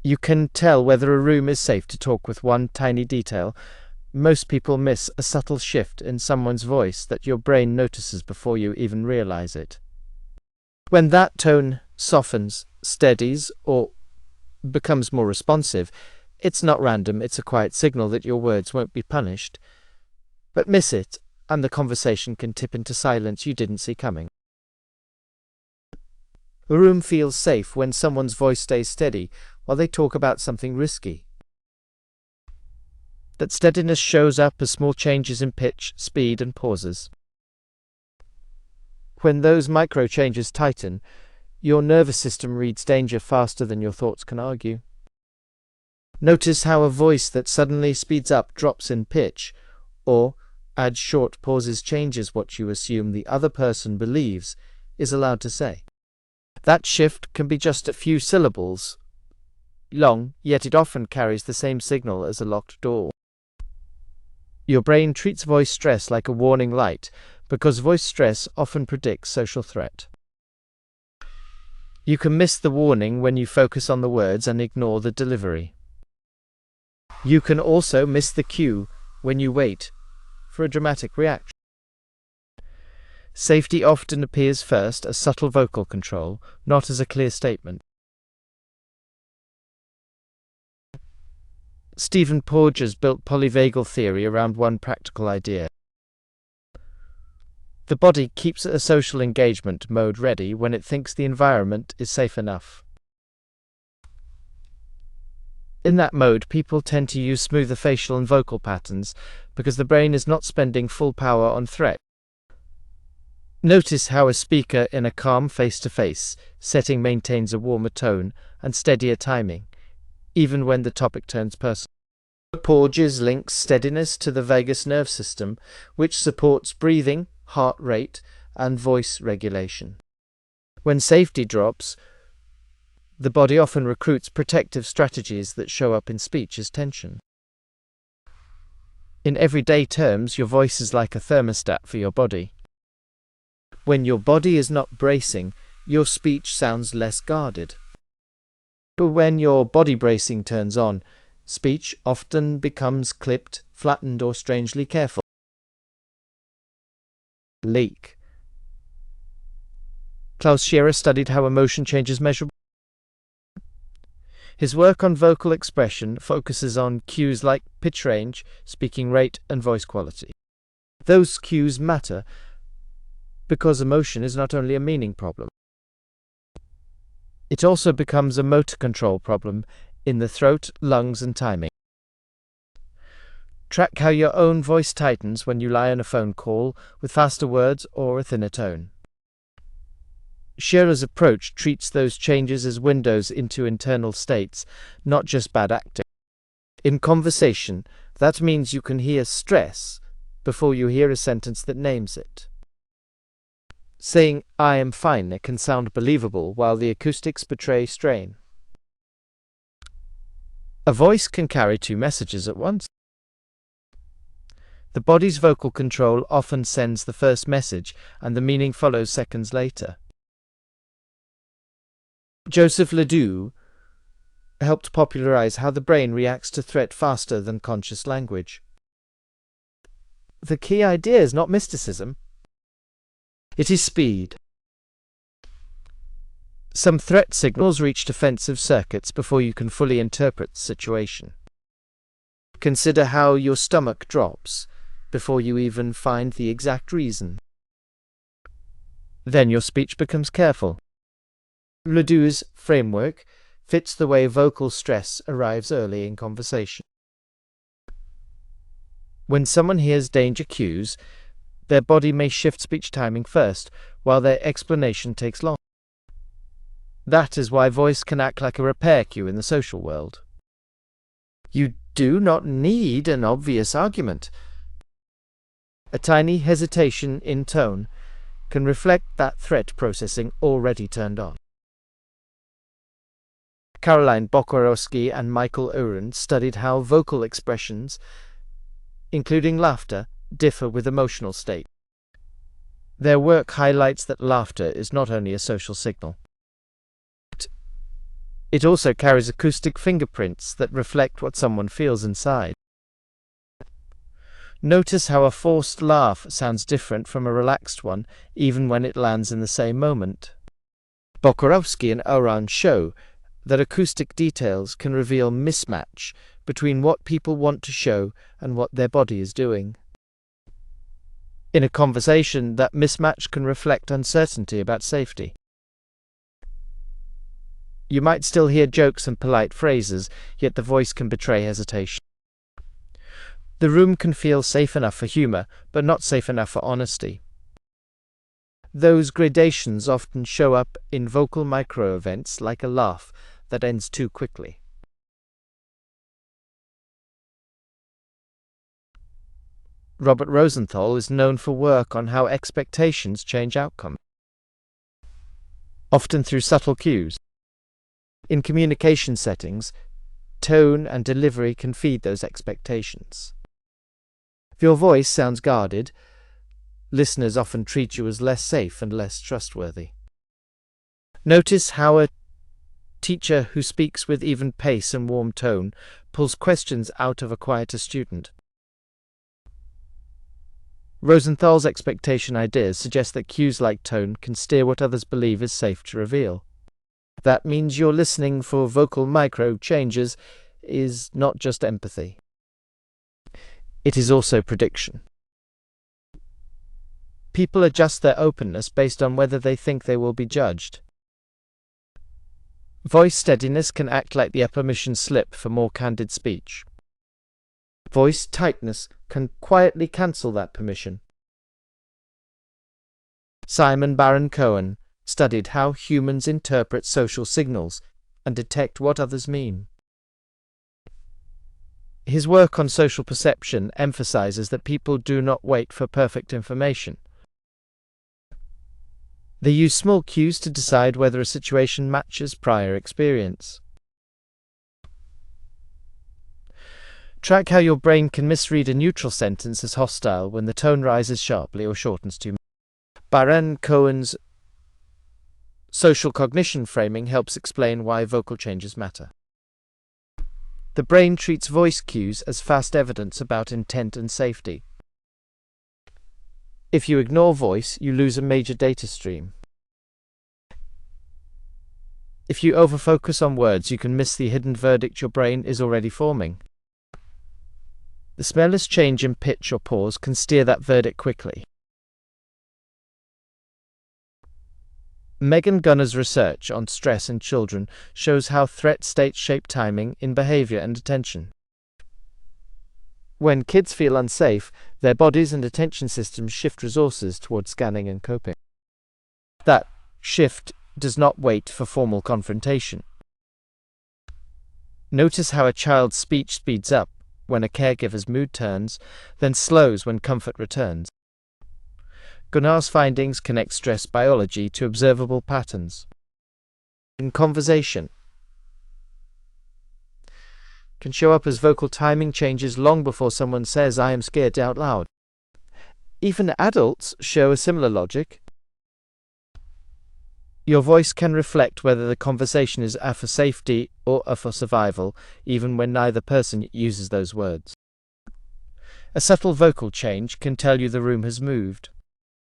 You can tell whether a room is safe to talk with one tiny detail. Most people miss a subtle shift in someone's voice that your brain notices before you even realize it. When that tone softens, steadies, or becomes more responsive, it's not random, it's a quiet signal that your words won't be punished. But miss it, and the conversation can tip into silence you didn't see coming. A room feels safe when someone's voice stays steady while they talk about something risky. That steadiness shows up as small changes in pitch, speed, and pauses. When those micro changes tighten, your nervous system reads danger faster than your thoughts can argue. Notice how a voice that suddenly speeds up drops in pitch, or adds short pauses changes what you assume the other person believes is allowed to say. That shift can be just a few syllables long, yet it often carries the same signal as a locked door. Your brain treats voice stress like a warning light because voice stress often predicts social threat. You can miss the warning when you focus on the words and ignore the delivery. You can also miss the cue when you wait for a dramatic reaction. Safety often appears first as subtle vocal control, not as a clear statement. Stephen Porges built polyvagal theory around one practical idea. The body keeps a social engagement mode ready when it thinks the environment is safe enough. In that mode, people tend to use smoother facial and vocal patterns because the brain is not spending full power on threat. Notice how a speaker in a calm face-to-face setting maintains a warmer tone and steadier timing, even when the topic turns personal. Porges links steadiness to the vagus nerve system, which supports breathing, heart rate, and voice regulation. When safety drops, the body often recruits protective strategies that show up in speech as tension. In everyday terms, your voice is like a thermostat for your body. When your body is not bracing, your speech sounds less guarded. But when your body bracing turns on, speech often becomes clipped, flattened, or strangely careful. Leak. Klaus Scherer studied how emotion changes measurable. His work on vocal expression focuses on cues like pitch range, speaking rate, and voice quality. Those cues matter because emotion is not only a meaning problem. It also becomes a motor control problem in the throat, lungs, and timing. Track how your own voice tightens when you lie on a phone call with faster words or a thinner tone. Scherer's approach treats those changes as windows into internal states, not just bad acting. In conversation, that means you can hear stress before you hear a sentence that names it. Saying, "I am fine," it can sound believable while the acoustics betray strain. A voice can carry two messages at once. The body's vocal control often sends the first message, and the meaning follows seconds later. Joseph LeDoux helped popularize how the brain reacts to threat faster than conscious language. The key idea is not mysticism. It is speed. Some threat signals reach defensive circuits before you can fully interpret the situation. Consider how your stomach drops before you even find the exact reason. Then your speech becomes careful. LeDoux's framework fits the way vocal stress arrives early in conversation. When someone hears danger cues, their body may shift speech timing first, while their explanation takes longer. That is why voice can act like a repair cue in the social world. You do not need an obvious argument. A tiny hesitation in tone can reflect that threat processing already turned on. Caroline Bachorowski and Michael Owren studied how vocal expressions, including laughter, differ with emotional state. Their work highlights that laughter is not only a social signal. It also carries acoustic fingerprints that reflect what someone feels inside. Notice how a forced laugh sounds different from a relaxed one, even when it lands in the same moment. Bachorowski and Owren show that acoustic details can reveal mismatch between what people want to show and what their body is doing. In a conversation, that mismatch can reflect uncertainty about safety. You might still hear jokes and polite phrases, yet the voice can betray hesitation. The room can feel safe enough for humor, but not safe enough for honesty. Those gradations often show up in vocal micro-events like a laugh that ends too quickly. Robert Rosenthal is known for work on how expectations change outcome, often through subtle cues. In communication settings, tone and delivery can feed those expectations. If your voice sounds guarded, listeners often treat you as less safe and less trustworthy. Notice how a teacher who speaks with even pace and warm tone pulls questions out of a quieter student. Rosenthal's expectation ideas suggest that cues like tone can steer what others believe is safe to reveal. That means your listening for vocal micro changes is not just empathy. It is also prediction. People adjust their openness based on whether they think they will be judged. Voice steadiness can act like the permission slip for more candid speech. Voice tightness can quietly cancel that permission. Baron-Cohen studied how humans interpret social signals and detect what others mean. His work on social perception emphasizes that people do not wait for perfect information. They use small cues to decide whether a situation matches prior experience. Track how your brain can misread a neutral sentence as hostile when the tone rises sharply or shortens too much. Baron-Cohen's social cognition framing helps explain why vocal changes matter. The brain treats voice cues as fast evidence about intent and safety. If you ignore voice, you lose a major data stream. If you overfocus on words, you can miss the hidden verdict your brain is already forming. The smallest change in pitch or pause can steer that verdict quickly. Gunnar's research on stress in children shows how threat states shape timing in behavior and attention. When kids feel unsafe, their bodies and attention systems shift resources toward scanning and coping. That shift does not wait for formal confrontation. Notice how a child's speech speeds up when a caregiver's mood turns, then slows when comfort returns. Gunnar's findings connect stress biology to observable patterns. In conversation, can show up as vocal timing changes long before someone says, "I am scared" out loud. Even adults show a similar logic. Your voice can reflect whether the conversation is a for safety or a for survival, even when neither person uses those words. A subtle vocal change can tell you the room has moved.